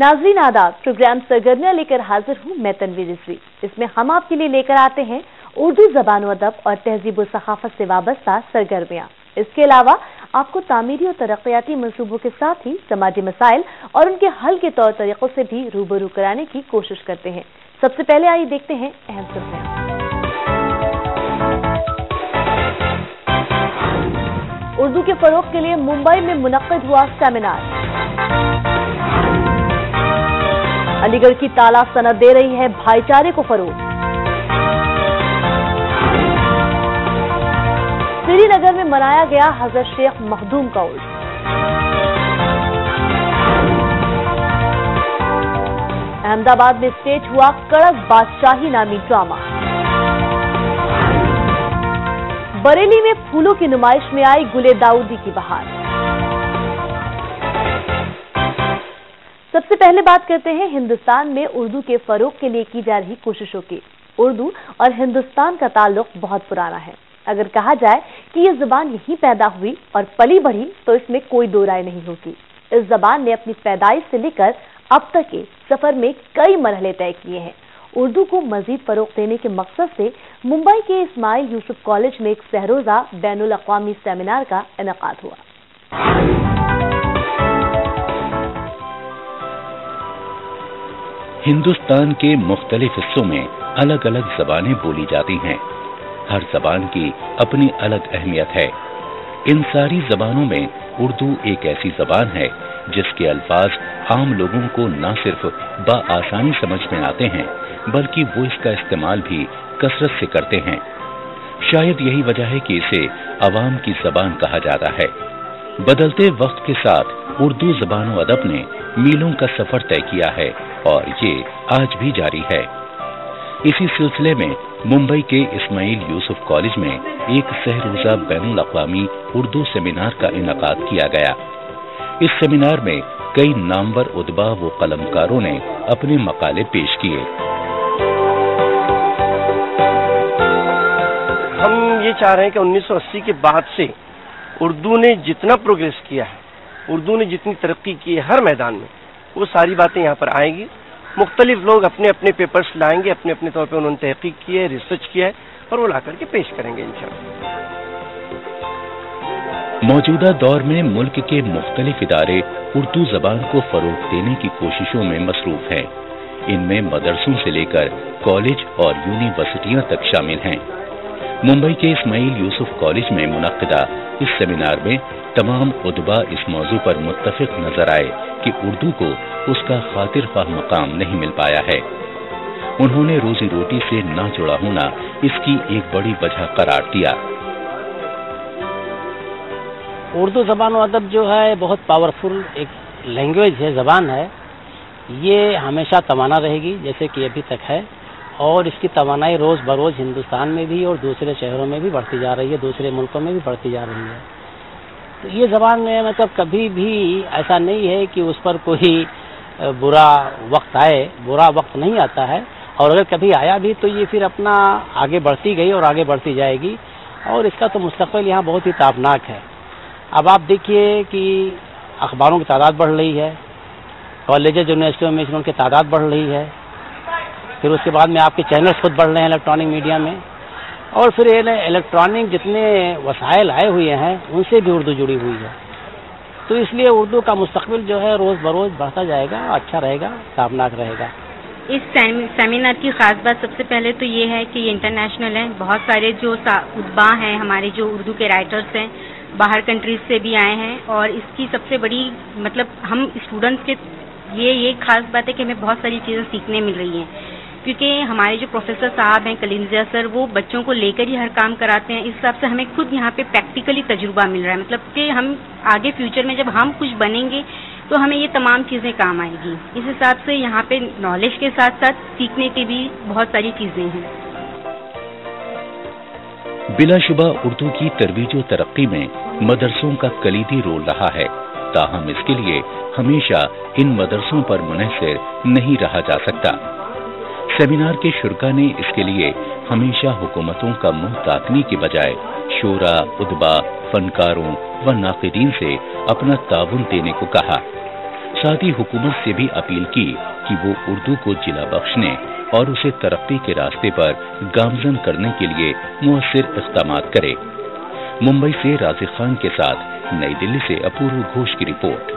नाज़रीन आदाब, प्रोग्राम सरगर्मियां लेकर हाजिर हूँ मैं तनवीर रिजवी। इसमें हम आपके लिए लेकर आते हैं उर्दू ज़बान व अदब और तहजीब व सखाफत से वाबस्ता सरगर्मियां। इसके अलावा आपको तामीरी और तरक्याती मंसूबों के साथ ही समाजी मसाइल और उनके हल के तौर तरीकों से भी रूबरू कराने की कोशिश करते हैं। सबसे पहले आइए देखते हैं अहम सुर्खियां। उर्दू के फरोग के लिए मुंबई में मुनक्किद हुआ सेमिनार। अलीगढ़ की ताला सनद दे रही है भाईचारे को फरोग। श्रीनगर में मनाया गया हजरत शेख मखदूम का उर्स। अहमदाबाद में स्टेज हुआ कड़क बादशाही नामी ड्रामा। बरेली में फूलों की नुमाइश में आई गुले दाऊदी की बहार। सबसे पहले बात करते हैं हिंदुस्तान में उर्दू के फरोग के लिए की जा रही कोशिशों की। उर्दू और हिंदुस्तान का ताल्लुक बहुत पुराना है। अगर कहा जाए कि ये जुबान यहीं पैदा हुई और पली बढ़ी तो इसमें कोई दो राय नहीं होगी। इस जबान ने अपनी पैदाइश से लेकर अब तक के सफर में कई मरहले तय किए हैं। उर्दू को मजीद फरोग देने के मकसद से मुंबई के इस्माइल यूसुफ कॉलेज में एक सहरोजा बैनुल अक़वामी सेमिनार का इनेकाद हुआ। हिंदुस्तान के मुख्तलिफ हिस्सों में अलग अलग जबानें बोली जाती हैं। हर जबान की अपनी अलग अहमियत है। इन सारी जबानों में उर्दू एक ऐसी जबान है जिसके अल्फाज आम लोगों को न सिर्फ बआसानी समझ में आते हैं बल्कि वो इसका इस्तेमाल भी कसरत से करते हैं। शायद यही वजह है कि इसे अवाम की जबान कहा जाता है। बदलते वक्त के साथ उर्दू ज़बान व अदब ने मीलों का सफर तय किया है और ये आज भी जारी है। इसी सिलसिले में मुंबई के इस्माइल यूसुफ कॉलेज में एक सहरोजा बैनुल अक़वामी उर्दू सेमिनार का इनेकाद किया गया। इस सेमिनार में कई नामवर उदबा व कलमकारों ने अपने मकाले पेश किए। हम ये चाह रहे हैं कि 1980 के बाद से उर्दू ने जितना प्रोग्रेस किया है, उर्दू ने जितनी तरक्की की है हर मैदान में, वो सारी बातें यहाँ पर आएंगी। मुख्तलिफ लोग अपने अपने पेपर्स लाएंगे, अपने अपने तौर पे उन्होंने तहकीक की है, रिसर्च किया है और वो ला करके पेश करेंगे इंशाअल्लाह। मौजूदा दौर में मुल्क के मुख्तलिफ इदारे उर्दू जबान को फरोग देने की कोशिशों में मसरूफ हैं। इनमें मदरसों से लेकर कॉलेज और यूनिवर्सिटियां तक शामिल हैं। मुंबई के इस्माइल यूसुफ कॉलेज में मुनक्किदा इस सेमिनार में तमाम उदबा इस मौजू पर मुत्तफिक नजर आए कि उर्दू को उसका खातिर ख्वाह मकाम नहीं मिल पाया है। उन्होंने रोजी रोटी से ना जुड़ा होना इसकी एक बड़ी वजह करार दिया। उर्दू ज़बान व अदब जो है बहुत पावरफुल एक लैंग्वेज है, ज़बान है। ये हमेशा तवाना रहेगी जैसे कि अभी तक है और इसकी तवानाई रोज़ बरोज़ हिंदुस्तान में भी और दूसरे शहरों में भी बढ़ती जा रही है, दूसरे मुल्कों में भी बढ़ती जा रही है। तो ये ज़बान में मतलब कभी भी ऐसा नहीं है कि उस पर कोई बुरा वक्त आए, बुरा वक्त नहीं आता है और अगर कभी आया भी तो ये फिर अपना आगे बढ़ती गई और आगे बढ़ती जाएगी और इसका तो मुस्तक़बिल यहाँ बहुत ही ताबनाक है। अब आप देखिए कि अखबारों की तादाद बढ़ रही है, कॉलेजेस यूनिवर्सिटियों में उनकी तादाद बढ़ रही है, फिर उसके बाद में आपके चैनल्स खुद बढ़ रहे हैं इलेक्ट्रॉनिक मीडिया में और फिर इलेक्ट्रॉनिक जितने वसाइल आए हुए हैं उनसे भी उर्दू जुड़ी हुई है। तो इसलिए उर्दू का मुस्तक़बिल जो है रोज़ बरोज़ बढ़ता जाएगा, अच्छा रहेगा, ताबनाक रहेगा। इस सेमिनार की ख़ास बात सबसे पहले तो ये है कि ये इंटरनेशनल है। बहुत सारे जो उदबा हैं, हमारे जो उर्दू के राइटर्स हैं, बाहर कंट्रीज से भी आए हैं और इसकी सबसे बड़ी मतलब हम स्टूडेंट्स के ये खास बात है कि हमें बहुत सारी चीज़ें सीखने मिल रही हैं क्योंकि हमारे जो प्रोफेसर साहब हैं कलिंजा सर, वो बच्चों को लेकर ही हर काम कराते हैं। इस हिसाब से हमें खुद यहाँ पे प्रैक्टिकली तजुर्बा मिल रहा है, मतलब कि हम आगे फ्यूचर में जब हम कुछ बनेंगे तो हमें ये तमाम चीज़ें काम आएगी। इस हिसाब से यहाँ पे नॉलेज के साथ साथ सीखने की भी बहुत सारी चीज़ें हैं। बिलाशुबा उर्दू की तरवीज व तरक्की में मदरसों का कलीदी रोल रहा है, ताहम इसके लिए हमेशा इन मदरसों पर मुनहसर नहीं रहा जा सकता। सेमिनार के शुरका ने इसके लिए हमेशा हुकूमतों का मुंह ताकने की बजाय शोरा, उदबा, फनकारों व नाक़िदीन से अपना ताउन देने को कहा। साथ ही हुकूमत से भी अपील की कि वो उर्दू को जिला बख्शने और उसे तरक्की के रास्ते पर गामजन करने के लिए मुअस्सिर इक़दामात करे। मुंबई से राज़िक खान के साथ नई दिल्ली से अपूर्व घोष की रिपोर्ट।